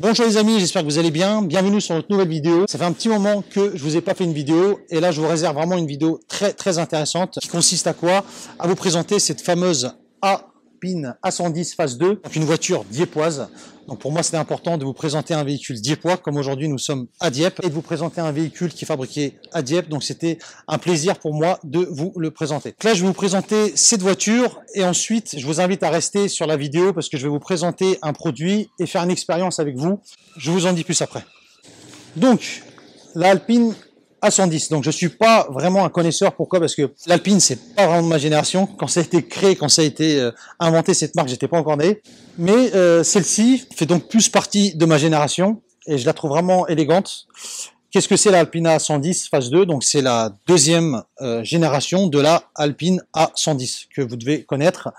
Bonjour les amis, j'espère que vous allez bien. Bienvenue sur notre nouvelle vidéo. Ça fait un petit moment que je vous ai pas fait une vidéo et là je vous réserve vraiment une vidéo très intéressante qui consiste à quoi? À vous présenter cette fameuse Alpine A110 phase 2, donc une voiture diepoise. Donc pour moi c'était important de vous présenter un véhicule diepois comme aujourd'hui nous sommes à Dieppe et de vous présenter un véhicule qui est fabriqué à Dieppe. Donc c'était un plaisir pour moi de vous le présenter. Donc là je vais vous présenter cette voiture et ensuite je vous invite à rester sur la vidéo parce que je vais vous présenter un produit et faire une expérience avec vous. Je vous en dis plus après. Donc la Alpine A110. Donc je suis pas vraiment un connaisseur. Pourquoi? Parce que l'Alpine c'est pas vraiment de ma génération. Quand ça a été créé, quand ça a été inventé cette marque, j'étais pas encore né. Mais celle-ci fait donc plus partie de ma génération et je la trouve vraiment élégante. Qu'est-ce que c'est la Alpine A110 phase 2? Donc c'est la deuxième génération de la Alpine A110 que vous devez connaître,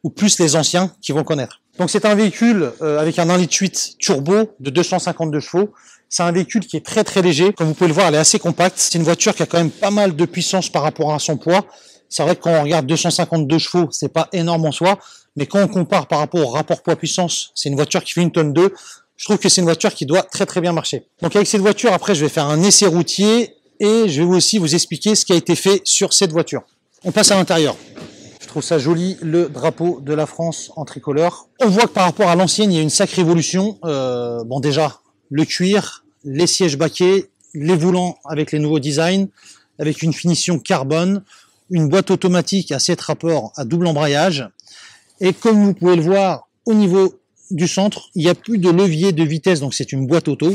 ou plus les anciens qui vont connaître. Donc c'est un véhicule avec un 1,8 litre turbo de 252 chevaux. C'est un véhicule qui est très léger. Comme vous pouvez le voir, elle est assez compacte. C'est une voiture qui a quand même pas mal de puissance par rapport à son poids. C'est vrai que quand on regarde 252 chevaux, c'est pas énorme en soi. Mais quand on compare par rapport au rapport poids-puissance, c'est une voiture qui fait 1,2 tonne. Je trouve que c'est une voiture qui doit très bien marcher. Donc avec cette voiture, après, je vais faire un essai routier et je vais aussi vous expliquer ce qui a été fait sur cette voiture. On passe à l'intérieur. Je trouve ça joli, le drapeau de la France en tricolore. On voit que par rapport à l'ancienne, il y a une sacrée évolution. Bon déjà, le cuir, les sièges baquets, les volants avec les nouveaux designs, avec une finition carbone, une boîte automatique à 7 rapports à double embrayage. Et comme vous pouvez le voir, au niveau du centre, il n'y a plus de levier de vitesse, donc c'est une boîte auto.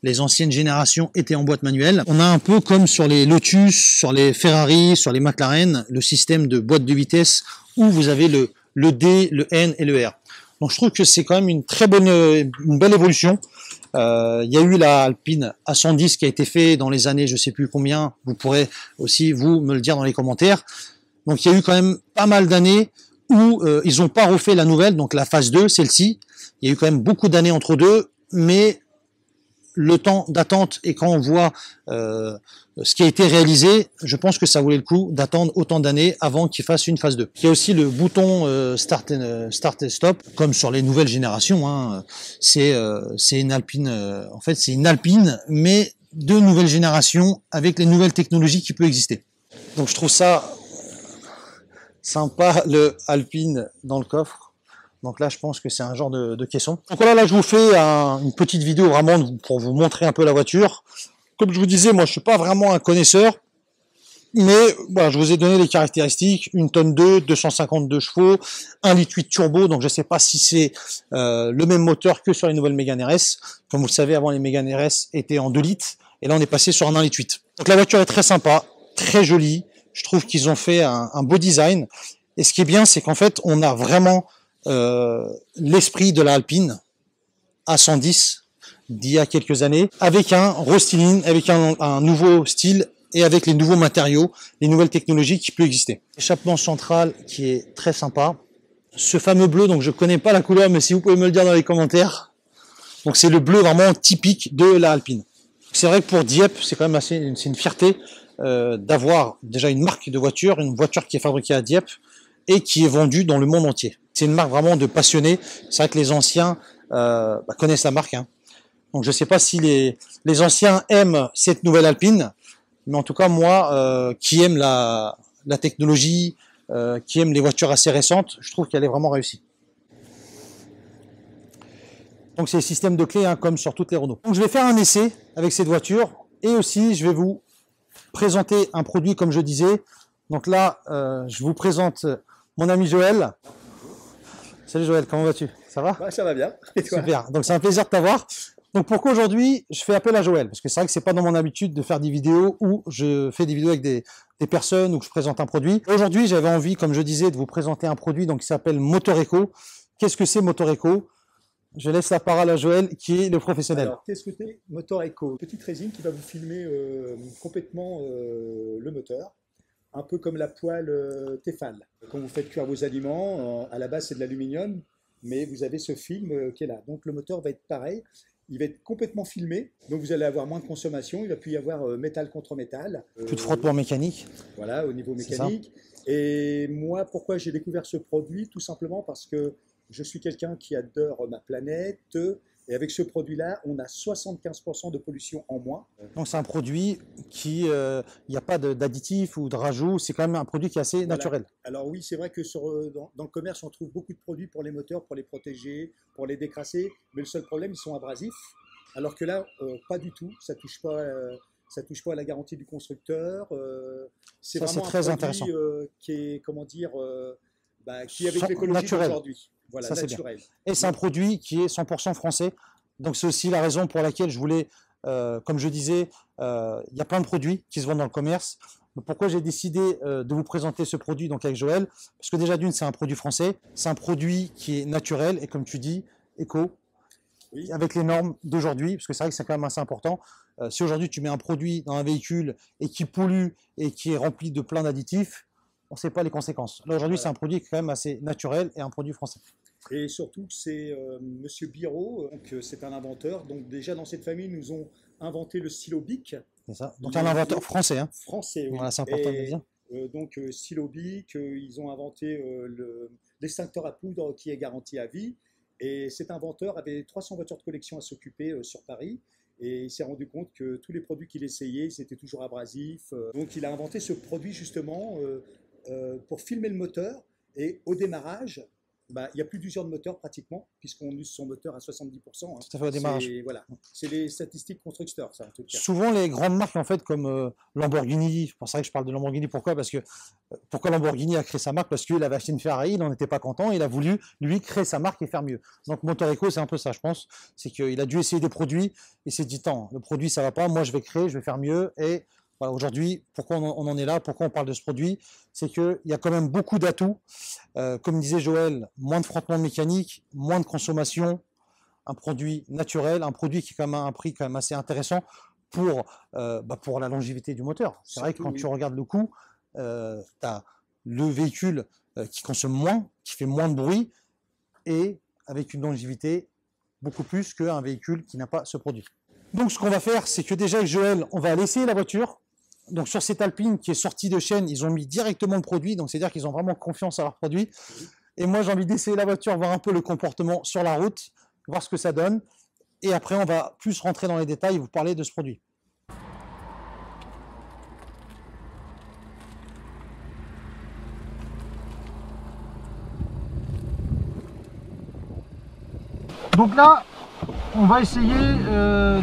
Les anciennes générations étaient en boîte manuelle. On a un peu comme sur les Lotus, sur les Ferrari, sur les McLaren, le système de boîte de vitesse où vous avez le D, le N et le R. Donc je trouve que c'est quand même une belle évolution. Il y a eu la Alpine A110 qui a été fait dans les années je sais plus combien. Vous pourrez aussi vous me le dire dans les commentaires. Donc il y a eu quand même pas mal d'années où ils n'ont pas refait la nouvelle, donc la phase 2, celle-ci. Il y a eu quand même beaucoup d'années entre deux, mais le temps d'attente et quand on voit ce qui a été réalisé, je pense que ça valait le coup d'attendre autant d'années avant qu'ils fassent une phase 2. Il y a aussi le bouton start et stop, comme sur les nouvelles générations. Hein. C'est une Alpine, en fait c'est une Alpine, mais de nouvelle génération avec les nouvelles technologies qui peuvent exister. Donc je trouve ça sympa, le Alpine dans le coffre. Donc là, je pense que c'est un genre de caisson. Donc voilà, là, je vous fais une petite vidéo vraiment pour vous montrer un peu la voiture. Comme je vous disais, moi, je suis pas vraiment un connaisseur. Mais voilà, je vous ai donné les caractéristiques. 1,2 tonne, 252 chevaux, 1,8 litre turbo. Donc je sais pas si c'est le même moteur que sur les nouvelles Mégane RS. Comme vous le savez, avant les Mégane RS étaient en 2 litres. Et là, on est passé sur un 1,8 litre. Donc la voiture est très sympa, très jolie. Je trouve qu'ils ont fait un beau design. Et ce qui est bien, c'est qu'en fait, on a vraiment l'esprit de la Alpine A110 d'il y a quelques années, avec un restyling, avec un nouveau style et avec les nouveaux matériaux, les nouvelles technologies qui peuvent exister. Échappement central qui est très sympa. Ce fameux bleu, donc je connais pas la couleur, mais si vous pouvez me le dire dans les commentaires. Donc c'est le bleu vraiment typique de la Alpine. C'est vrai que pour Dieppe, c'est quand même c'est une fierté d'avoir déjà une marque de voiture, une voiture qui est fabriquée à Dieppe et qui est vendue dans le monde entier. C'est une marque vraiment de passionnés. C'est vrai que les anciens connaissent la marque. Hein. Donc je ne sais pas si les anciens aiment cette nouvelle Alpine, mais en tout cas moi, qui aime la technologie, qui aime les voitures assez récentes, je trouve qu'elle est vraiment réussie. Donc c'est le système de clé, hein, comme sur toutes les Renault. Donc je vais faire un essai avec cette voiture et aussi je vais vous présenter un produit comme je disais. Donc là, je vous présente mon ami Joël. Salut Joël, comment vas-tu? Ça va? Ouais, ça va bien. Et toi? Super, donc c'est un plaisir de t'avoir. Donc pourquoi aujourd'hui je fais appel à Joël? Parce que c'est vrai que c'est pas dans mon habitude de faire des vidéos où je fais des vidéos avec des personnes ou que je présente un produit. Aujourd'hui j'avais envie, comme je disais, de vous présenter un produit donc, qui s'appelle Motoreco. Qu'est-ce que c'est Motoreco? Je laisse la parole à Joël qui est le professionnel. Alors, qu'est-ce que c'est Motoreco? Petite résine qui va vous filmer complètement le moteur, un peu comme la poêle Tefal. Quand vous faites cuire vos aliments, à la base c'est de l'aluminium, mais vous avez ce film qui est là. Donc le moteur va être pareil, il va être complètement filmé, donc vous allez avoir moins de consommation, il va plus y avoir métal contre métal. Plus de frottement mécanique. Voilà, au niveau mécanique. Et moi, pourquoi j'ai découvert ce produit? Tout simplement parce que je suis quelqu'un qui adore ma planète Et avec ce produit-là, on a 75% de pollution en moins. Donc c'est un produit qui, il n'y a pas d'additifs ou de rajouts, c'est quand même un produit qui est assez naturel. Alors oui, c'est vrai que dans le commerce, on trouve beaucoup de produits pour les moteurs, pour les protéger, pour les décrasser, mais le seul problème, ils sont abrasifs. Alors que là, pas du tout, ça touche pas à la garantie du constructeur. C'est vraiment très un intéressant. produit qui est, comment dire, qui est avec l'écologie d'aujourd'hui. Voilà, ça, naturel. Et c'est un produit qui est 100% français. Donc c'est aussi la raison pour laquelle je voulais, comme je disais, il y a plein de produits qui se vendent dans le commerce. Donc, pourquoi j'ai décidé de vous présenter ce produit donc avec Joël? Parce que déjà d'une, c'est un produit français, c'est un produit qui est naturel et comme tu dis, éco. Oui. Avec les normes d'aujourd'hui, parce que c'est vrai que c'est quand même assez important. Si aujourd'hui tu mets un produit dans un véhicule et qui pollue et qui est rempli de plein d'additifs, on ne sait pas les conséquences. Là aujourd'hui, c'est un produit qui est quand même assez naturel et un produit français. Et surtout, c'est Monsieur Biro, c'est un inventeur. Donc déjà dans cette famille, nous ont inventé le stylo Bic. C'est ça. Donc un inventeur français. Hein. Français, oui. Voilà, c'est important de le dire. Donc stylo Bic, ils ont inventé l'extincteur à poudre qui est garanti à vie. Et cet inventeur avait 300 voitures de collection à s'occuper sur Paris. Et il s'est rendu compte que tous les produits qu'il essayait, c'était toujours abrasif. Donc il a inventé ce produit justement pour filmer le moteur. Et au démarrage, il n'y a plus d'usure de moteur pratiquement, puisqu'on use son moteur à 70%. Hein. Tout à fait au démarrage. Voilà. C'est les statistiques constructeurs, ça, en tout cas. Souvent, les grandes marques, en fait, comme Lamborghini, c'est vrai que je parle de Lamborghini, pourquoi? Parce que pourquoi Lamborghini a créé sa marque? Parce qu'il avait acheté une Ferrari, il n'en était pas content, il a voulu, lui, créer sa marque et faire mieux. Donc, Motor Eco, c'est un peu ça, je pense. C'est qu'il a dû essayer des produits, et s'est dit, tant, le produit, ça va pas, moi, je vais créer, je vais faire mieux, et voilà, aujourd'hui, pourquoi on en est là, pourquoi on parle de ce produit, c'est qu'il y a quand même beaucoup d'atouts. Comme disait Joël, moins de frottement mécanique, moins de consommation, un produit naturel, un produit qui est quand même à un prix quand même assez intéressant pour la longévité du moteur. C'est vrai que quand tu regardes le coût, tu as le véhicule qui consomme moins, qui fait moins de bruit, et avec une longévité beaucoup plus qu'un véhicule qui n'a pas ce produit. Donc ce qu'on va faire, c'est que déjà avec Joël, on va aller essayer la voiture. Donc sur cette Alpine qui est sortie de chaîne, ils ont mis directement le produit, donc c'est-à-dire qu'ils ont vraiment confiance à leur produit. Et moi j'ai envie d'essayer la voiture, voir un peu le comportement sur la route, voir ce que ça donne. Et après on va plus rentrer dans les détails et vous parler de ce produit. Donc là, on va essayer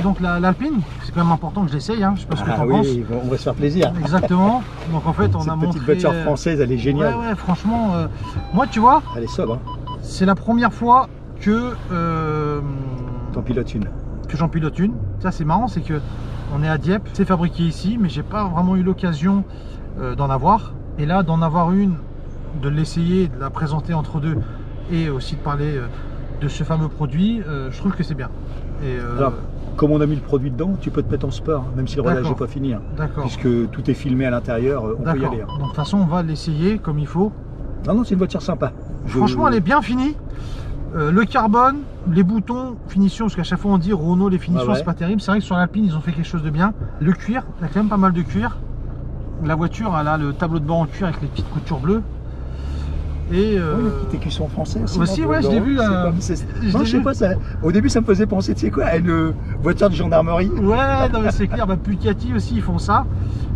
donc l'Alpine. C'est quand même important que je l'essaye. Hein. Je sais pas ce que tu en penses. On va se faire plaisir. Exactement. Donc en fait, on a montré. Cette petite voiture française, elle est géniale. Ouais, franchement, moi, tu vois. Elle est sobre. Hein. C'est la première fois que. T'en pilotes une. Que j'en pilote une. Ça, c'est marrant, c'est que on est à Dieppe. C'est fabriqué ici, mais j'ai pas vraiment eu l'occasion d'en avoir. Et là, d'en avoir une, de l'essayer, de la présenter entre deux, et aussi de parler. De ce fameux produit, je trouve que c'est bien. Et alors, comme on a mis le produit dedans, tu peux te mettre en sport, même si le rodage n'est pas fini. Hein, puisque tout est filmé à l'intérieur, on peut y aller. Hein. Donc de toute façon, on va l'essayer comme il faut. Non, c'est une voiture sympa. Franchement, elle est bien finie. Le carbone, les boutons, finition, parce qu'à chaque fois on dit Renault, les finitions, c'est pas terrible. C'est vrai que sur l'Alpine, ils ont fait quelque chose de bien. Le cuir, il y a quand même pas mal de cuir. La voiture, elle a le tableau de bord en cuir avec les petites coutures bleues. Et le petit écusson français aussi, ouais, je l'ai vu. Je sais pas, ça, au début ça me faisait penser, tu sais quoi, à une voiture de gendarmerie. Ouais, non mais c'est clair, Pucati aussi ils font ça,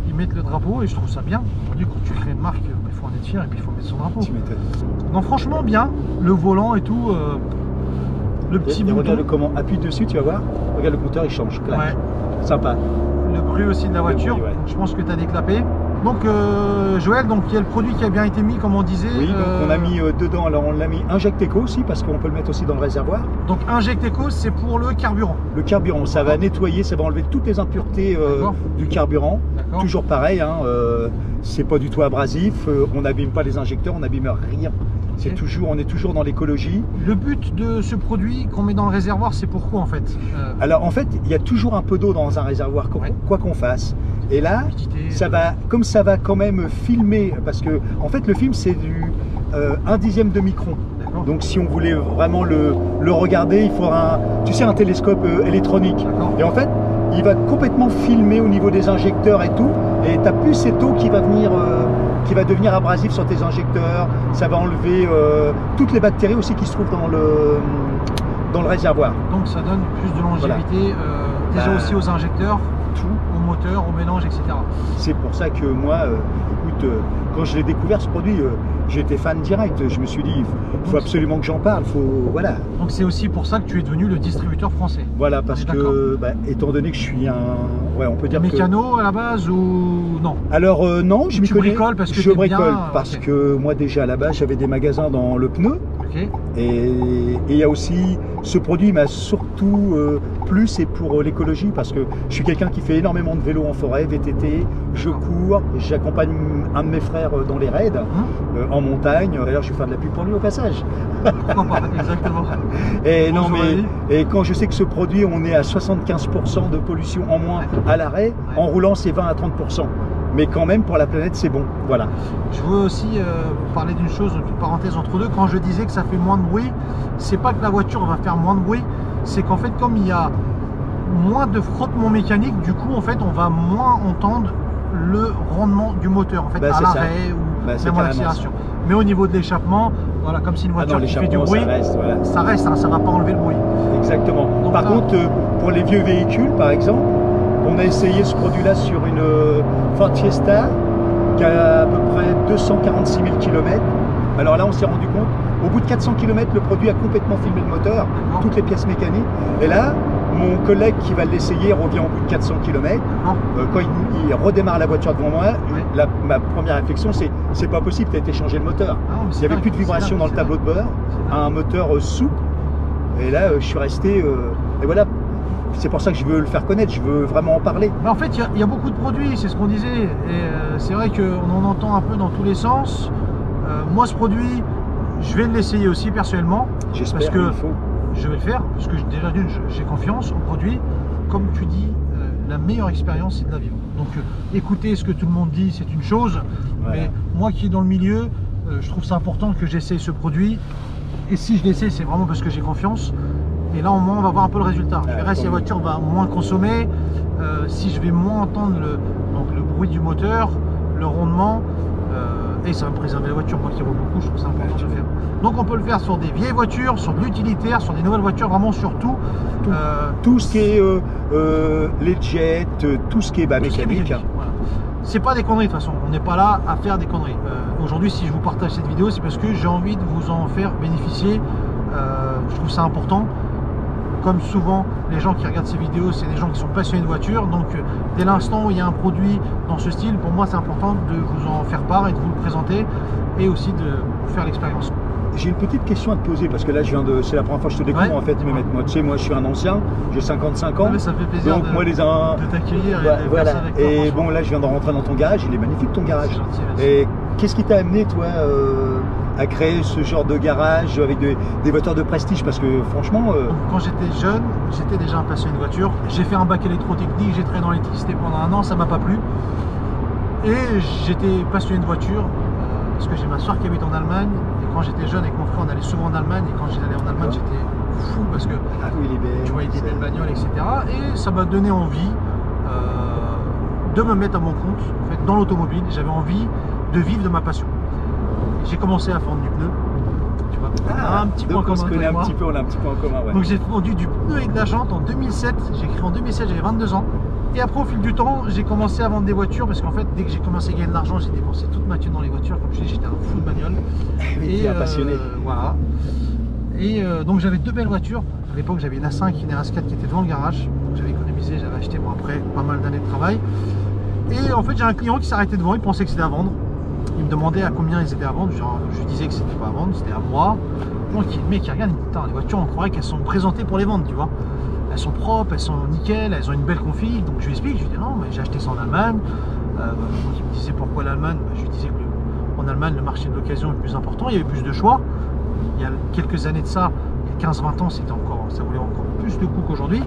ils mettent le drapeau et je trouve ça bien. Aujourd'hui quand tu crées une marque, il faut en être fier et puis il faut mettre son drapeau. Non franchement bien, le volant et tout, le petit bouton. Regarde comment, appuie dessus, tu vas voir, regarde le compteur il change, clac. Ouais. Sympa. Le bruit aussi de la voiture, bruit, ouais. Je pense que tu as déclapé. Donc Joël, donc il y a le produit qui a bien été mis comme on disait. Oui, donc on a mis dedans, alors on l'a mis Inject Eco aussi parce qu'on peut le mettre aussi dans le réservoir. Donc Inject Eco c'est pour le carburant. Le carburant, ça va nettoyer, ça va enlever toutes les impuretés du carburant. Toujours pareil, hein, c'est pas du tout abrasif, on n'abîme pas les injecteurs, on n'abîme rien. C'est toujours, on est toujours dans l'écologie. Le but de ce produit qu'on met dans le réservoir, c'est pourquoi en fait Alors en fait, il y a toujours un peu d'eau dans un réservoir, quoi qu'on fasse. Et là, ça va, comme ça va quand même filmer, parce que en fait le film c'est du 1/10 de micron. Donc si on voulait vraiment le regarder, il faudra un télescope électronique. Et en fait, il va complètement filmer au niveau des injecteurs et tout. Et tu n'as plus cette eau qui va venir, qui va devenir abrasive sur tes injecteurs. Ça va enlever toutes les bactéries aussi qui se trouvent dans le réservoir. Donc ça donne plus de longévité, déjà aussi aux injecteurs, Tout. au moteur, au mélange, etc. C'est pour ça que moi, écoute, quand je l'ai découvert ce produit, j'étais fan direct. Je me suis dit, il faut absolument que j'en parle. Voilà. Donc c'est aussi pour ça que tu es devenu le distributeur français. Voilà, parce que, étant donné que je suis on peut dire mécano à la base ou non? Alors non, je m'y connais. Bricoles parce que je bricole bien, parce que moi déjà à la base j'avais des magasins dans le pneu. Ok. Et il y a aussi, ce produit m'a surtout plu, c'est pour l'écologie, parce que je suis quelqu'un qui fait énormément de vélo en forêt, VTT, je cours, j'accompagne un de mes frères dans les raids, en montagne. D'ailleurs, je vais faire de la pub pour lui au passage. Exactement. Et, non, Bonjour, et quand je sais que ce produit, on est à 75% de pollution en moins à l'arrêt, en roulant, c'est 20 à 30%. Mais quand même, pour la planète, c'est bon. Voilà. Je veux aussi parler d'une chose, une parenthèse entre deux. Quand je disais que ça fait moins de bruit, c'est pas que la voiture va faire moins de bruit, c'est qu'en fait, comme il y a moins de frottement mécanique, du coup, en fait, on va moins entendre le rendement du moteur, en fait, à l'arrêt ou même en accélération. Mais au niveau de l'échappement, voilà, comme si une voiture qui fait du bruit, ça reste, hein, ça va pas enlever le bruit. Exactement. Donc, par contre, pour les vieux véhicules, par exemple, on a essayé ce produit-là sur une Ford Fiesta qui a à peu près 246 000 km. Alors là, on s'est rendu compte, au bout de 400 km, le produit a complètement filmé le moteur, toutes les pièces mécaniques. Et là, mon collègue qui va l'essayer revient au bout de 400 km. Quand il redémarre la voiture devant moi, ma première réflexion, c'est pas possible, tu as été changé le moteur. Il n'y avait plus de vibration dans le tableau de bord, un moteur souple. Et là, je suis resté... et voilà. C'est pour ça que je veux le faire connaître, je veux vraiment en parler. En fait, il y a beaucoup de produits, c'est ce qu'on disait. Et c'est vrai qu'on en entend un peu dans tous les sens. Moi, ce produit, je vais l'essayer aussi personnellement. J'espère parce que qu'il faut. Je vais le faire, parce que déjà d'une, j'ai confiance au produit. Comme tu dis, la meilleure expérience, c'est de la vivre. Donc, écouter ce que tout le monde dit, c'est une chose. Ouais. Mais moi qui est dans le milieu, je trouve ça important que j'essaye ce produit. Et si je l'essaye, c'est vraiment parce que j'ai confiance. Et là, au moins, on va voir un peu le résultat. Je verrai si la voiture va moins consommer, si je vais moins entendre le bruit du moteur, le rondement, et ça va me préserver la voiture. Moi qui roule beaucoup, je trouve ça important de le faire. Donc, on peut le faire sur des vieilles voitures, sur de l'utilitaire, sur des nouvelles voitures, vraiment sur tout. Tout ce qui est les jets, tout ce qui est mécanique. Voilà. C'est pas des conneries de toute façon, on n'est pas là à faire des conneries. Aujourd'hui, si je vous partage cette vidéo, c'est parce que j'ai envie de vous en faire bénéficier. Je trouve ça important. Comme souvent, les gens qui regardent ces vidéos, c'est des gens qui sont passionnés de voitures. Donc, dès l'instant où il y a un produit dans ce style, pour moi, c'est important de vous en faire part et de vous le présenter et aussi de vous faire l'expérience. J'ai une petite question à te poser parce que là, c'est la première fois que je te découvre en fait. Moi, tu sais, moi, je suis un ancien, j'ai 55 ans. Mais ça fait plaisir donc, moi, de t'accueillir. Voilà. Et bon, là, je viens de rentrer dans ton garage. Il est magnifique ton garage. Gentil, et qu'est-ce qui t'a amené, toi, à créer ce genre de garage avec des voitures de prestige? Parce que franchement... Quand j'étais jeune, j'étais déjà un passionné de voiture. J'ai fait un bac électrotechnique, j'ai traîné dans l'électricité pendant un an, ça m'a pas plu. Et j'étais passionné de voiture parce que j'ai ma soeur qui habite en Allemagne. Et quand j'étais jeune avec mon frère, on allait souvent en Allemagne. Et quand j'allais en Allemagne, j'étais fou parce que tu voyais des belles bagnoles, etc. Et ça m'a donné envie de me mettre à mon compte en fait, dans l'automobile. J'avais envie de vivre de ma passion. J'ai commencé à vendre du pneu, tu vois, un petit peu en commun. On a un petit peu en commun, ouais. Donc j'ai vendu du pneu et de la jante en 2007, j'ai créé en 2007, j'avais 22 ans. Et après au fil du temps, j'ai commencé à vendre des voitures parce qu'en fait, dès que j'ai commencé à gagner de l'argent, j'ai dépensé toute ma thune dans les voitures. Comme je dis, j'étais un fou de bagnole. Et un passionné. Voilà. Et donc j'avais deux belles voitures. À l'époque, j'avais une A5 et une RS4 qui étaient devant le garage. Donc j'avais économisé, j'avais acheté bon, après pas mal d'années de travail. Et en fait, j'ai un client qui s'arrêtait devant, il pensait que c'était à vendre. Il me demandait à combien ils étaient à vendre. Genre, je lui disais que c'était pas à vendre, c'était à moi. Donc le mec qui regarde, il me dit, putain, les voitures, on croirait qu'elles sont présentées pour les vendre, tu vois. Elles sont propres, elles sont nickel, elles ont une belle config. Donc je lui explique, je lui dis non, mais j'ai acheté ça en Allemagne. Donc il me disait pourquoi l'Allemagne. Je lui disais que en Allemagne, le marché de l'occasion est plus important, il y avait plus de choix. Il y a quelques années de ça, il y a 15-20 ans, c'était encore, ça voulait encore plus de coups qu'aujourd'hui.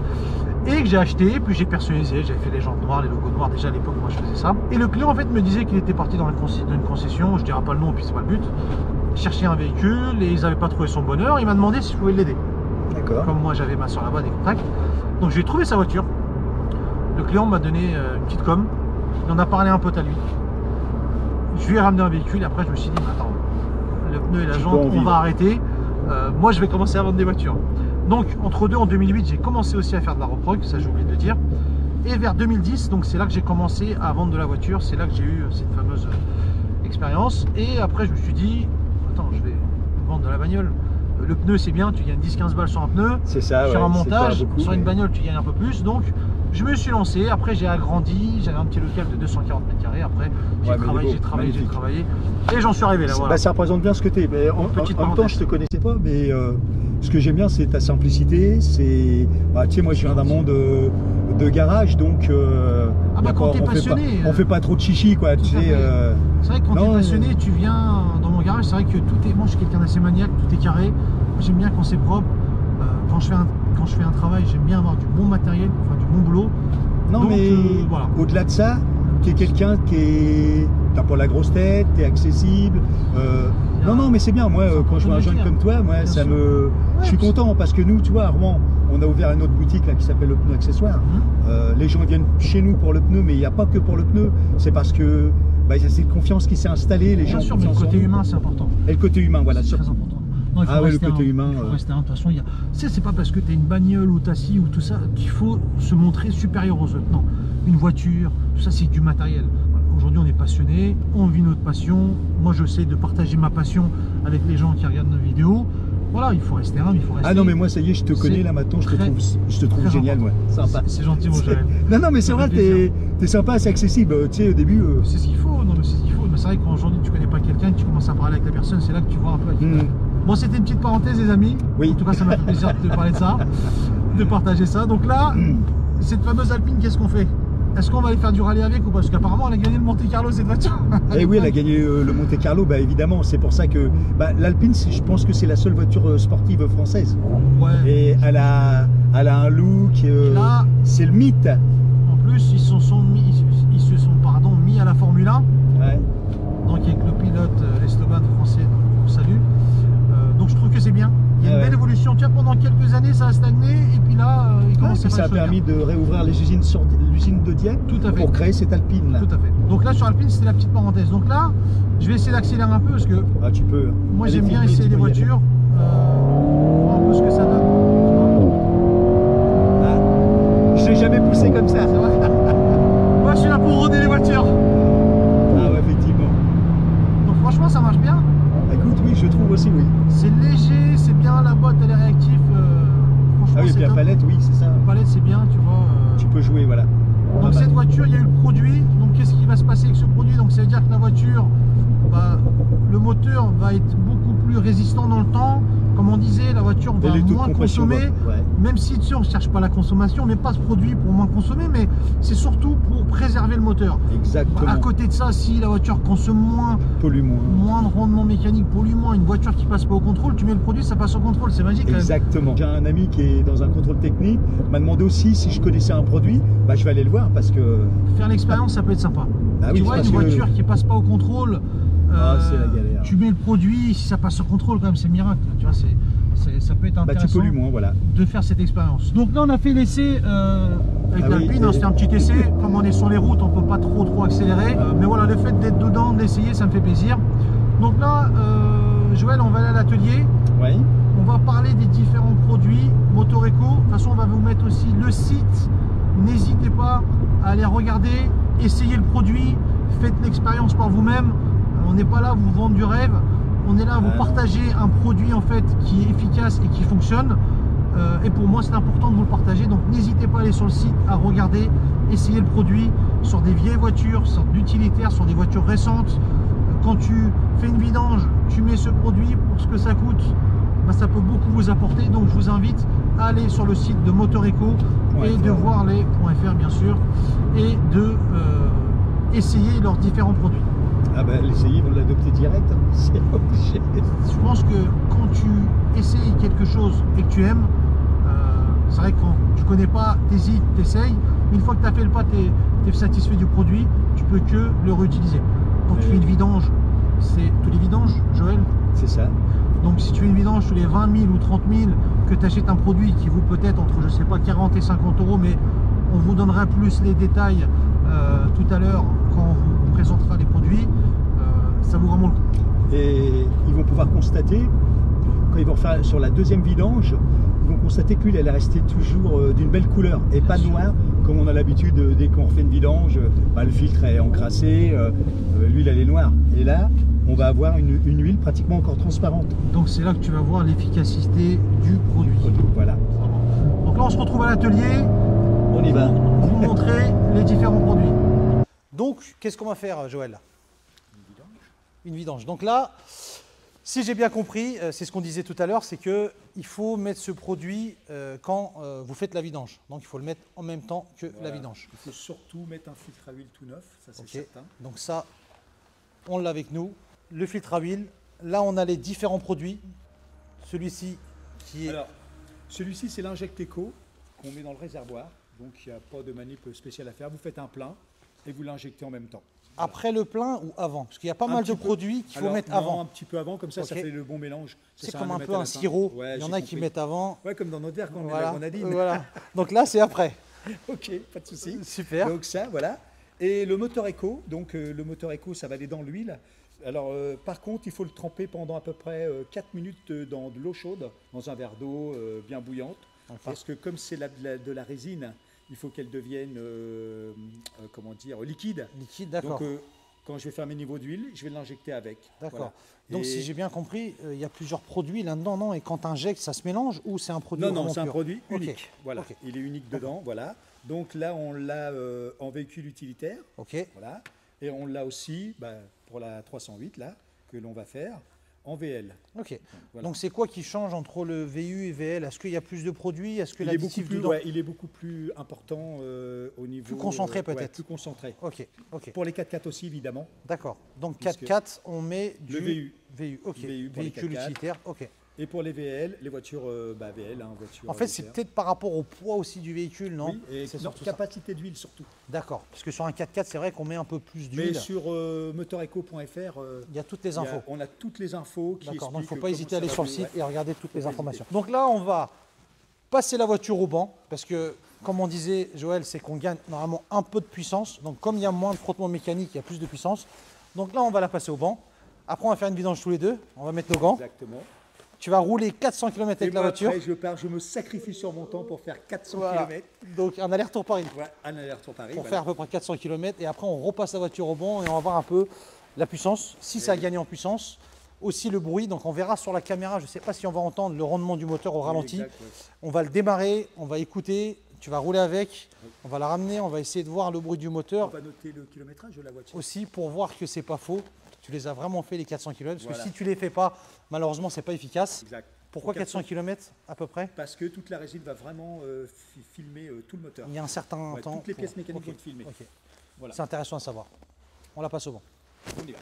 Et que j'ai acheté, puis j'ai personnalisé, j'avais fait les jantes noires, les logos noirs, déjà à l'époque moi je faisais ça. Et le client en fait me disait qu'il était parti dans une concession, je dirais pas le nom, puis c'est pas le but, chercher un véhicule et ils n'avaient pas trouvé son bonheur, il m'a demandé si je pouvais l'aider. D'accord. Comme moi j'avais ma soeur là-bas, des contacts. Donc j'ai trouvé sa voiture, le client m'a donné une petite com, il en a parlé à un pote à lui. Je lui ai ramené un véhicule et après je me suis dit, attends, le pneu et la jante, on va arrêter. Moi je vais commencer à vendre des voitures. Donc entre deux, en 2008, j'ai commencé aussi à faire de la reprog, ça j'ai oublié de le dire. Et vers 2010, donc c'est là que j'ai commencé à vendre de la voiture, c'est là que j'ai eu cette fameuse expérience. Et après je me suis dit, attends, je vais vendre de la bagnole. Le pneu c'est bien, tu gagnes 10-15 balles sur un pneu. C'est ça, sur un montage, beaucoup, sur une bagnole tu gagnes un peu plus. Donc je me suis lancé, après j'ai agrandi, j'avais un petit local de 240 m², après j'ai travaillé, et j'en suis arrivé là. Voilà. Bah, ça représente bien ce que tu es. Mais en même temps, je te connaissais pas, mais ce que j'aime bien, c'est ta simplicité. C'est, bah, tu sais, moi, je viens d'un monde de garage, donc quand t'es passionné, on fait pas trop de chichi, quoi. Tu sais. C'est vrai que quand tu es passionné, tu viens dans mon garage. C'est vrai que tout est. Moi, je suis quelqu'un d'assez maniaque, tout est carré. J'aime bien quand c'est propre. Quand je fais un travail, j'aime bien avoir du bon matériel, enfin du bon boulot. Non, donc, mais voilà. Au-delà de ça, tu es quelqu'un qui est. T'as pas la grosse tête, tu es accessible. Non, mais c'est bien. Moi, quand je vois un jeune comme toi, moi, ça me. Je suis content parce que nous, tu vois, Armand, on a ouvert une autre boutique là qui s'appelle le pneu accessoire. Les gens viennent chez nous pour le pneu, mais il n'y a pas que pour le pneu. C'est parce que bah, c'est une confiance qui s'est installée. Les gens. Bien sûr, mais le côté humain, c'est important. Et le côté humain, voilà. C'est très important. Non, il faut rester le côté humain. Il faut rester un. De toute façon, c'est pas parce que tu as une bagnole ou t'as ci ou tout ça qu'il faut se montrer supérieur aux autres. Non, une voiture, tout ça, c'est du matériel. Aujourd'hui, on est passionné, on vit notre passion. Moi, j'essaie de partager ma passion avec les gens qui regardent nos vidéos. Voilà, il faut rester humble, il faut rester. Ah non, mais moi, ça y est, je te connais là maintenant, je te trouve génial, moi. Sympa. C'est gentil, mon Joël. Non, mais c'est vrai, t'es sympa, c'est accessible. Tu sais, au début. C'est ce qu'il faut, non, mais c'est ce qu'il faut. Mais c'est vrai qu'aujourd'hui, tu connais pas quelqu'un, que tu commences à parler avec la personne, c'est là que tu vois un peu. Bon, c'était une petite parenthèse, les amis. Oui. En tout cas, ça m'a fait plaisir de te parler de ça, de partager ça. Donc là, cette fameuse Alpine, qu'est-ce qu'on fait? Est-ce qu'on va aller faire du rallye avec ou pas? Parce qu'apparemment, elle a gagné le Monte Carlo, cette voiture. Eh oui, elle a gagné le Monte Carlo, bah évidemment. C'est pour ça que l'Alpine, je pense que c'est la seule voiture sportive française. Ouais. Et elle a un look. C'est le mythe. En plus, ils se sont mis à la Formule 1. Ouais. Donc avec le pilote Esteban français, on salue. Donc je trouve que c'est bien. Il y a une belle évolution. Tu vois, pendant quelques années, ça a stagné et puis là, il commence à ça a permis de réouvrir l'usine de Dieppe pour créer cette Alpine là. Tout à fait. Donc là sur Alpine, c'était la petite parenthèse. Donc là, je vais essayer d'accélérer un peu parce que tu peux. Moi j'aime bien essayer les voitures. Voir un peu ce que ça donne. Je l'ai jamais poussé comme ça. C'est vrai. Moi je suis là pour rôder les voitures. Ah ouais, effectivement. Donc franchement ça marche bien. Écoute, oui, je trouve aussi, oui. C'est léger, c'est bien, la boîte elle est réactive. Ah oui, et puis la palette, oui, c'est ça. La palette c'est bien, tu vois. Tu peux jouer, voilà. Donc cette voiture, il y a eu le produit. Donc qu'est-ce qui va se passer avec ce produit? Donc ça veut dire que la voiture, le moteur va être beaucoup plus résistant dans le temps. Comme on disait, la voiture va moins consommer. Même si tu sais, on ne cherche pas la consommation, on met pas ce produit pour moins consommer, mais c'est surtout pour préserver le moteur. Exactement. À côté de ça, si la voiture consomme moins, pollue moins de rendement mécanique, pollue moins, une voiture qui passe pas au contrôle, tu mets le produit, ça passe au contrôle, c'est magique. Exactement. J'ai un ami qui est dans un contrôle technique, m'a demandé aussi si je connaissais un produit, je vais aller le voir parce que... Faire l'expérience, ça peut être sympa. Tu vois, une voiture qui passe pas au contrôle, c'est la galère. Tu mets le produit, si ça passe au contrôle, quand même, c'est miracle. Tu vois, ça peut être intéressant tu pollues moins, voilà. De faire cette expérience. Donc là, on a fait l'essai avec l'Alpine. C'était un petit essai. Comme on est sur les routes, on peut pas trop accélérer. Mais voilà, le fait d'être dedans, d'essayer, ça me fait plaisir. Donc là, Joël, on va aller à l'atelier. Oui. On va parler des différents produits Motoreco. De toute façon, on va vous mettre aussi le site. N'hésitez pas à aller regarder, essayer le produit, faites l'expérience par vous-même. On n'est pas là à vous vendre du rêve, on est là à vous partager un produit en fait qui est efficace et qui fonctionne. Et pour moi, c'est important de vous le partager. Donc n'hésitez pas à aller sur le site, à regarder, essayer le produit sur des vieilles voitures, sur d'utilitaires, sur des voitures récentes. Quand tu fais une vidange, tu mets ce produit pour ce que ça coûte. Ça peut beaucoup vous apporter. Donc je vous invite à aller sur le site de Motoreco et de voir les .fr bien sûr et de essayer leurs différents produits. L'essayer, vous l'adoptez direct, c'est obligé. Je pense que quand tu essayes quelque chose et que tu aimes, c'est vrai que quand tu connais pas, t'hésites, t'essayes. Une fois que tu as fait le pas, tu es satisfait du produit, tu peux que le réutiliser. Quand tu fais une vidange, c'est tous les vidanges, Joël? C'est ça. Donc si tu fais une vidange tous les 20 000 ou 30 000, que tu achètes un produit qui vaut peut-être entre, je sais pas, 40 et 50 €, mais on vous donnera plus les détails tout à l'heure quand on vous présentera les produits. Ça vaut vraiment le coup. Et ils vont pouvoir constater, quand ils vont faire sur la deuxième vidange, ils vont constater que l'huile elle est restée toujours d'une belle couleur et pas noire comme on a l'habitude dès qu'on refait une vidange, le filtre est encrassé, l'huile elle est noire. Et là, on va avoir une huile pratiquement encore transparente. Donc c'est là que tu vas voir l'efficacité du produit. Voilà. Donc là on se retrouve à l'atelier. On y va. Vous montrer les différents produits. Donc, qu'est-ce qu'on va faire, Joël? Une vidange. Donc là, si j'ai bien compris, c'est ce qu'on disait tout à l'heure, c'est qu'il faut mettre ce produit quand vous faites la vidange. Donc il faut le mettre en même temps que la vidange. Il faut surtout mettre un filtre à huile tout neuf, ça c'est certain. Donc ça, on l'a avec nous. Le filtre à huile. Là, on a les différents produits. Celui-ci qui est... Alors, celui-ci c'est l'Inject Eco qu'on met dans le réservoir. Donc il n'y a pas de manip spéciale à faire. Vous faites un plein et vous l'injectez en même temps. Après le plein ou avant? Parce qu'il y a pas mal de produits qu'il faut mettre avant. Un petit peu avant, comme ça, ça fait le bon mélange. C'est comme un peu un sirop. Ouais, il y en a qui mettent avant. Ouais, comme dans notre verre quand on met Voilà. la grenadine. Voilà. Donc là, c'est après. Ok, pas de souci. Super. Donc ça, voilà. Et le moteur Eco, donc le moteur Eco, ça va aller dans l'huile. Alors, par contre, il faut le tremper pendant à peu près 4 minutes dans de l'eau chaude, dans un verre d'eau bien bouillante. Okay. Parce que comme c'est de la résine, il faut qu'elle devienne, comment dire, liquide. Liquide, d'accord. Donc, quand je vais faire mes niveaux d'huile, je vais l'injecter avec. D'accord. Voilà. Donc, si j'ai bien compris, il y a plusieurs produits là-dedans, non? Et quand tu injectes, ça se mélange ou c'est un produit Non, c'est un produit unique. Okay. Voilà. Okay. Il est unique dedans, voilà. Donc là, on l'a en véhicule utilitaire. Ok. Voilà. Et on l'a aussi pour la 308, là, que l'on va faire, en VL. Ok. Voilà. Donc c'est quoi qui change entre le VU et VL? Est-ce qu'il y a plus de produits? Est-ce que l'additif dedans... il est beaucoup plus important au niveau... Plus concentré peut-être? Ouais, plus concentré. Ok. Ok. Pour les 4x4 aussi, évidemment. D'accord. Donc 4x4, on met du... Le VU. VU, ok. VU véhicule utilitaire, ok. Et pour les VL, les voitures VL, voitures. En fait, c'est peut-être par rapport au poids aussi du véhicule, non? Oui, et c'est surtout capacité d'huile surtout. D'accord, parce que sur un 4x4, c'est vrai qu'on met un peu plus d'huile. Mais sur moteurEco.fr, il y a toutes les infos. On a toutes les infos qui D'accord, expliquent. donc il ne faut pas hésiter à aller sur le site et regarder toutes les informations. Donc là, on va passer la voiture au banc, parce que, comme on disait, Joël, c'est qu'on gagne normalement un peu de puissance. Donc comme il y a moins de frottement mécanique, il y a plus de puissance. Donc là, on va la passer au banc. Après, on va faire une vidange tous les deux. On va mettre nos gants. Exactement. Tu vas rouler 400 km avec la voiture. Après, je me sacrifie sur mon temps pour faire 400 km. Donc un aller-retour Paris. Ouais, un aller-retour Paris. Pour faire à peu près 400 km. Et après, on repasse la voiture au banc et on va voir un peu la puissance, si ça a gagné en puissance. Aussi le bruit. Donc on verra sur la caméra, je ne sais pas si on va entendre le rendement du moteur au ralenti. Exact, ouais. On va le démarrer, on va écouter. Tu vas rouler avec, on va la ramener, on va essayer de voir le bruit du moteur. On va noter le kilométrage de la voiture. Aussi pour voir que c'est pas faux. Tu les as vraiment fait les 400 km. Parce que si tu les fais pas, malheureusement, c'est pas efficace. Exact. Pourquoi 400 km à peu près? Parce que toute la résine va vraiment filmer tout le moteur. Il y a un certain temps. Toutes les pièces mécaniques vont être filmées. Okay. Voilà. C'est intéressant à savoir. On la passe au banc. On y va.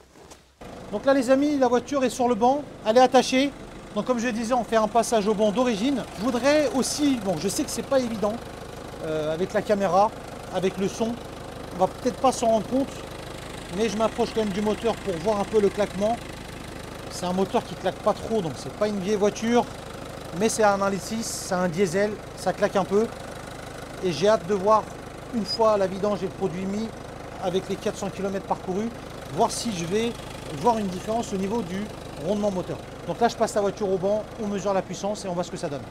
Donc là les amis, la voiture est sur le banc, elle est attachée. Donc comme je le disais, on fait un passage au banc d'origine. Je voudrais aussi, bon je sais que c'est pas évident avec la caméra, avec le son, on va peut-être pas s'en rendre compte, mais je m'approche quand même du moteur pour voir un peu le claquement. C'est un moteur qui claque pas trop, donc c'est pas une vieille voiture, mais c'est un 1,6 litre, c'est un diesel, ça claque un peu. Et j'ai hâte de voir, une fois la vidange et le produit mis, avec les 400 km parcourus, voir si je vais voir une différence au niveau du rendement moteur. Donc là je passe la voiture au banc, on mesure la puissance et on voit ce que ça donne.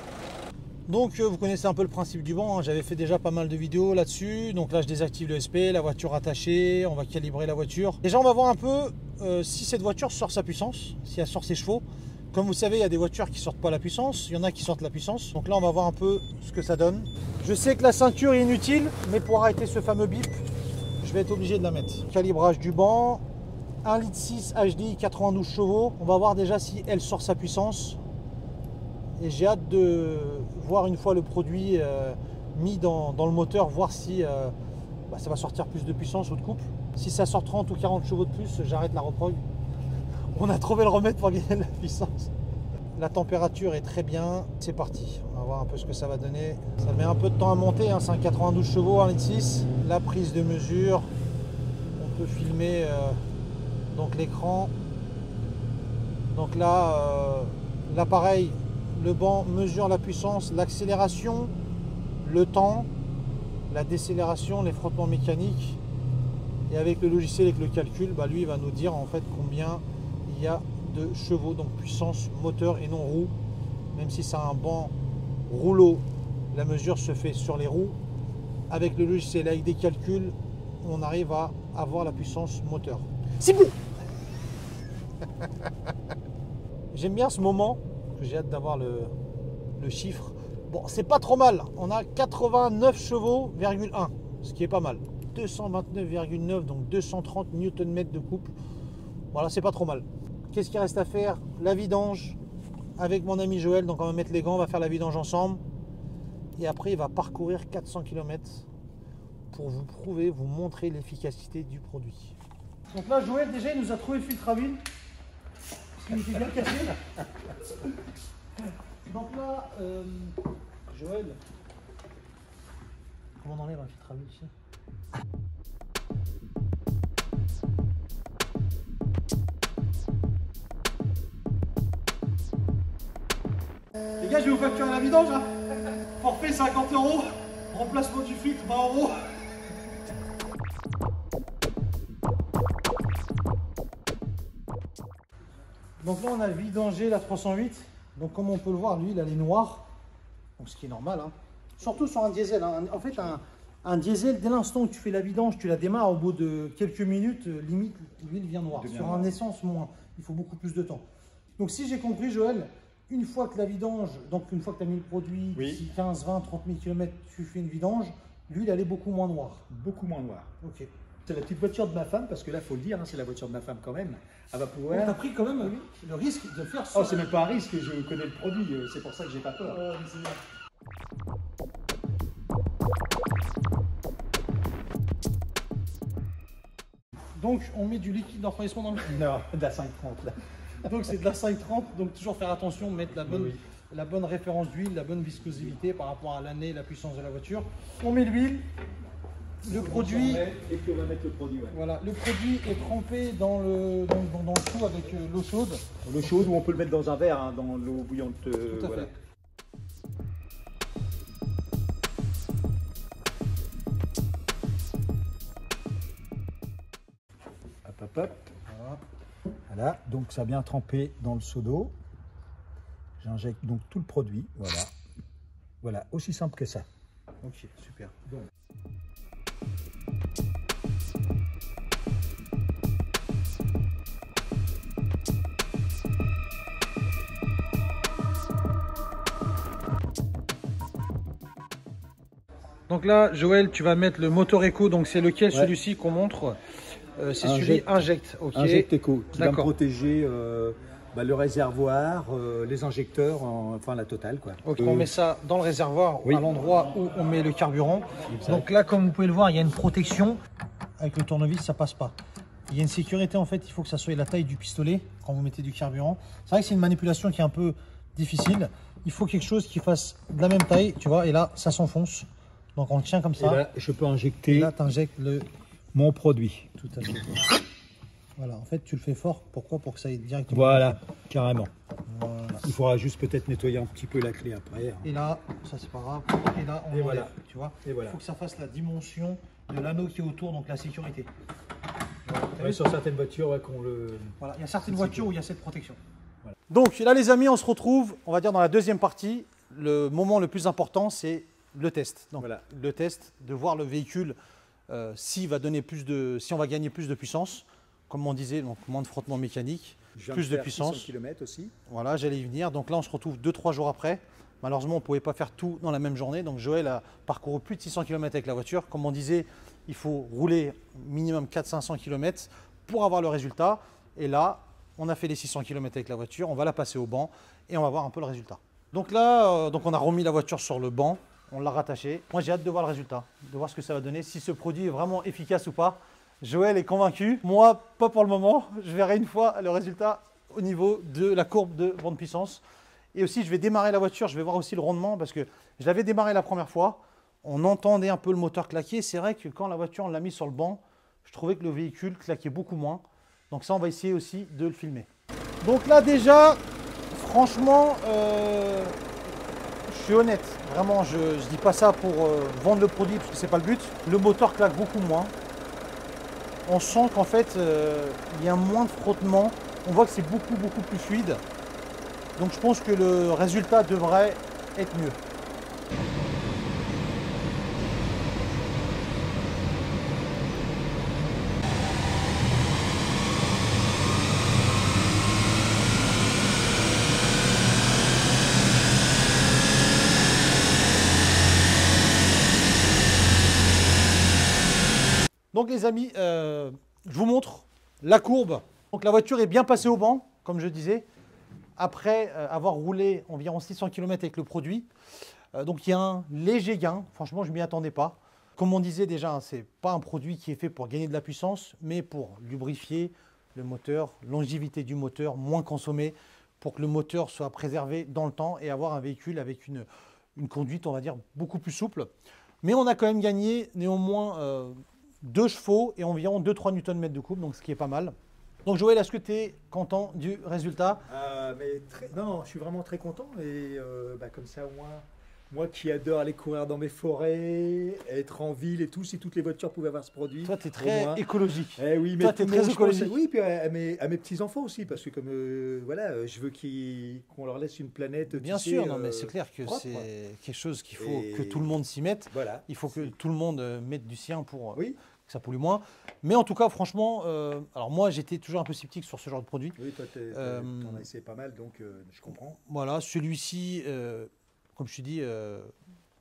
Donc vous connaissez un peu le principe du banc, hein. J'avais fait déjà pas mal de vidéos là-dessus. Donc là je désactive le SP, la voiture attachée, on va calibrer la voiture. Déjà on va voir un peu si cette voiture sort sa puissance, si elle sort ses chevaux. Comme vous savez, il y a des voitures qui sortent pas la puissance, il y en a qui sortent la puissance. Donc là on va voir un peu ce que ça donne. Je sais que la ceinture est inutile, mais pour arrêter ce fameux bip, je vais être obligé de la mettre. Calibrage du banc, 1,6 litre HDI 92 chevaux. On va voir déjà si elle sort sa puissance. Et j'ai hâte de voir une fois le produit mis dans le moteur, voir si ça va sortir plus de puissance ou de couple. Si ça sort 30 ou 40 chevaux de plus, j'arrête la reprog. On a trouvé le remède pour gagner de la puissance. La température est très bien, c'est parti. On va voir un peu ce que ça va donner. Ça met un peu de temps à monter, hein. C'est un 92 chevaux, 1,6 litre. La prise de mesure, on peut filmer donc l'écran. Donc là, l'appareil, le banc mesure la puissance, l'accélération, le temps, la décélération, les frottements mécaniques. Et avec le logiciel, avec le calcul, lui il va nous dire en fait combien il y a de chevaux, donc puissance moteur et non roue. Même si c'est un banc rouleau, la mesure se fait sur les roues. Avec le logiciel, avec des calculs, on arrive à avoir la puissance moteur. C'est bon. J'aime bien ce moment, j'ai hâte d'avoir le chiffre. Bon, c'est pas trop mal, on a 89 chevaux,1, ce qui est pas mal. 229,9, donc 230 Nm de couple. Voilà, c'est pas trop mal. Qu'est-ce qu'il reste à faire? La vidange avec mon ami Joël, donc on va mettre les gants, on va faire la vidange ensemble. Et après, il va parcourir 400 km pour vous prouver, vous montrer l'efficacité du produit. Donc là, Joël, déjà, il nous a trouvé le filtre à huile. Il était bien cassé. Donc là, Joël, comment on enlève un filtre à huile ici? Les gars, je vais vous facturer la vidange. Hein. Forfait 50 €, remplacement du filtre 20 €. Donc là, on a vidangé la 308. Donc comme on peut le voir, l'huile elle est noire, donc ce qui est normal. Hein. Surtout sur un diesel. Hein. En fait, un diesel, dès l'instant où tu fais la vidange, tu la démarres, au bout de quelques minutes, limite, l'huile vient noire. Sur un essence, moins. Il faut beaucoup plus de temps. Donc si j'ai compris, Joël, une fois que la vidange, donc une fois que tu as mis le produit, d'ici 15, 20, 30 000 km, tu fais une vidange, l'huile elle est beaucoup moins noire. Beaucoup moins noire. Ok. C'est la petite voiture de ma femme, parce que là, il faut le dire, hein, c'est la voiture de ma femme quand même. Elle va pouvoir... On a pris quand même le risque de faire ça. Oh, c'est même pas un risque, je connais le produit, c'est pour ça que j'ai pas peur. Donc on met du liquide de refroidissement dans le... Non, de la 530 là. Donc c'est de la 530, donc toujours faire attention, mettre la bonne référence d'huile, la bonne viscosité par rapport à l'année, la puissance de la voiture. On met l'huile, le produit, et puis on va mettre le produit. Ouais. Voilà, le produit est trempé dans le tout avec l'eau chaude. L'eau chaude, ou on peut le mettre dans un verre, hein, dans l'eau bouillante. Tout à voilà. fait. Hop, hop, hop. Voilà, donc ça a bien trempé dans le seau d'eau. J'injecte donc tout le produit, voilà. Voilà, aussi simple que ça. Ok, super. Donc. Donc là, Joël, tu vas mettre le Motor Eco, donc c'est lequel celui-ci qu'on montre? C'est celui Inject. Ok. Inject Eco, qui va me D'accord. protéger le réservoir, les injecteurs, enfin la totale. Quoi. Ok, on met ça dans le réservoir, à l'endroit où on met le carburant. Exact. Donc là, comme vous pouvez le voir, il y a une protection. Avec le tournevis, ça passe pas. Il y a une sécurité, en fait, il faut que ça soit la taille du pistolet quand vous mettez du carburant. C'est vrai que c'est une manipulation qui est un peu difficile. Il faut quelque chose qui fasse de la même taille, tu vois, et là, ça s'enfonce. Donc on le tient comme ça. Et là, je peux injecter là, tu injectes mon produit. Tout à fait. Voilà, en fait, tu le fais fort. Pourquoi? Pour que ça aille directement. Voilà, carrément. Voilà. Il faudra juste peut-être nettoyer un petit peu la clé après. Et là, ça c'est pas grave. Et là, on Et enlève, voilà. tu vois. Et voilà. Il faut que ça fasse la dimension de l'anneau qui est autour, donc la sécurité. Ouais, sur certaines voitures, qu'on le... Voilà, il y a certaines voitures où il y a cette protection. Voilà. Donc là, les amis, on se retrouve, on va dire, dans la deuxième partie. Le moment le plus important, c'est le test. Donc, Voilà. le test, de voir le véhicule, si on va gagner plus de puissance, comme on disait, donc moins de frottement mécanique, plus de puissance. 600 km aussi. Voilà, j'allais y venir. Donc là, on se retrouve 2-3 jours après. Malheureusement, on ne pouvait pas faire tout dans la même journée. Donc Joël a parcouru plus de 600 km avec la voiture. Comme on disait, il faut rouler minimum 400-500 km pour avoir le résultat. Et là, on a fait les 600 km avec la voiture. On va la passer au banc et on va voir un peu le résultat. Donc là, on a remis la voiture sur le banc. On l'a rattaché. Moi, j'ai hâte de voir le résultat, de voir ce que ça va donner, si ce produit est vraiment efficace ou pas. Joël est convaincu. Moi, pas pour le moment. Je verrai une fois le résultat au niveau de la courbe de bande puissance. Et aussi, je vais démarrer la voiture. Je vais voir aussi le rendement parce que je l'avais démarré la première fois. On entendait un peu le moteur claquer. C'est vrai que quand la voiture, on l'a mis sur le banc, je trouvais que le véhicule claquait beaucoup moins. Donc ça, on va essayer aussi de le filmer. Donc là, déjà, franchement, je suis honnête. Vraiment, je ne dis pas ça pour vendre le produit parce que ce n'est pas le but. Le moteur claque beaucoup moins. On sent qu'en fait, il y a moins de frottement. On voit que c'est beaucoup plus fluide. Donc je pense que le résultat devrait être mieux. Donc les amis, je vous montre la courbe. Donc la voiture est bien passée au banc, comme je disais, après avoir roulé environ 600 km avec le produit. Donc il y a un léger gain, franchement je ne m'y attendais pas. Comme on disait déjà, ce n'est pas un produit qui est fait pour gagner de la puissance, mais pour lubrifier le moteur, longévité du moteur, moins consommer, pour que le moteur soit préservé dans le temps et avoir un véhicule avec une conduite, on va dire, beaucoup plus souple. Mais on a quand même gagné néanmoins 2 chevaux et environ 2-3 Nm de couple, donc ce qui est pas mal. Donc Joël, est-ce que tu es content du résultat? Non, je suis vraiment très content et comme ça au moins, moi qui adore aller courir dans mes forêts, être en ville et tout, si toutes les voitures pouvaient avoir ce produit. Toi, tu es très écologique. Oui, mais toi, tu es très écologique. Oui, puis à mes petits-enfants aussi, parce que comme voilà, je veux qu'on leur laisse une planète. Bien sûr, non, mais c'est clair que c'est quelque chose qu'il faut que tout le monde s'y mette. Voilà. Il faut que tout le monde mette du sien pour oui. que ça pollue moins. Mais en tout cas, franchement, alors moi, j'étais toujours un peu sceptique sur ce genre de produit. Oui, toi, t'en as essayé pas mal, donc je comprends. Voilà, celui-ci, comme je te dis,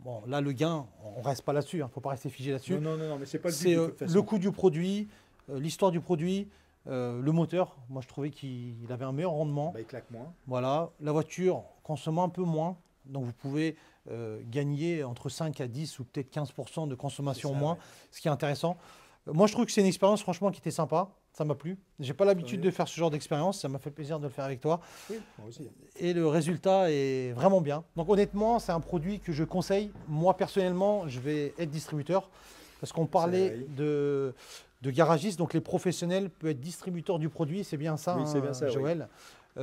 bon, là, le gain, on ne reste pas là-dessus, il ne faut pas rester figé là-dessus. Non, mais c'est pas le but. C'est le coût du produit, l'histoire du produit, le moteur. Moi, je trouvais qu'il avait un meilleur rendement. Il claque moins. Voilà, la voiture consomme un peu moins. Donc, vous pouvez gagner entre 5 à 10 ou peut-être 15% de consommation en moins, ce qui est intéressant. Moi, je trouve que c'est une expérience, franchement, qui était sympa. Ça m'a plu. J'ai pas l'habitude de faire ce genre d'expérience. Ça m'a fait plaisir de le faire avec toi. Oui, moi aussi. Et le résultat est vraiment bien. Donc honnêtement, c'est un produit que je conseille. Moi, personnellement, je vais être distributeur. Parce qu'on parlait de garagistes. Donc les professionnels peuvent être distributeurs du produit. C'est bien ça, oui, c'est bien ça, Joël.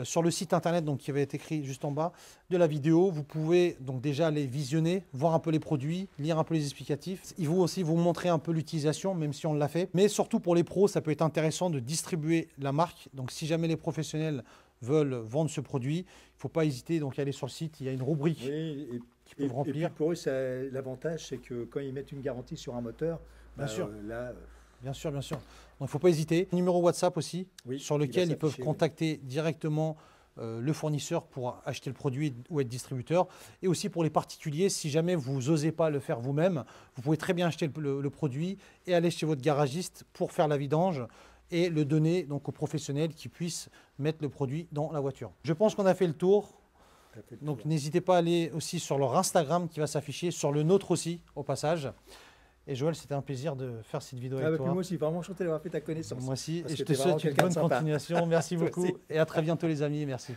Sur le site internet donc, qui avait été écrit juste en bas de la vidéo, vous pouvez donc déjà aller visionner, voir un peu les produits, lire un peu les explicatifs. Ils vont aussi vous montrer un peu l'utilisation, même si on l'a fait. Mais surtout pour les pros, ça peut être intéressant de distribuer la marque. Donc si jamais les professionnels veulent vendre ce produit, il ne faut pas hésiter donc à aller sur le site. Il y a une rubrique qu'ils peuvent remplir. Et puis pour eux, l'avantage, c'est que quand ils mettent une garantie sur un moteur, bien sûr. Là, bien sûr, bien sûr. Donc, il ne faut pas hésiter. Numéro WhatsApp aussi, sur lequel ils peuvent contacter directement le fournisseur pour acheter le produit ou être distributeur. Et aussi pour les particuliers, si jamais vous n'osez pas le faire vous-même, vous pouvez très bien acheter le produit et aller chez votre garagiste pour faire la vidange et le donner donc aux professionnels qui puissent mettre le produit dans la voiture. Je pense qu'on a fait le tour. Donc n'hésitez pas à aller aussi sur leur Instagram qui va s'afficher, sur le nôtre aussi au passage. Et Joël, c'était un plaisir de faire cette vidéo avec toi. Moi aussi, vraiment enchanté d'avoir fait ta connaissance. Moi aussi, et je te souhaite une bonne continuation. Merci beaucoup et à très bientôt les amis. Merci.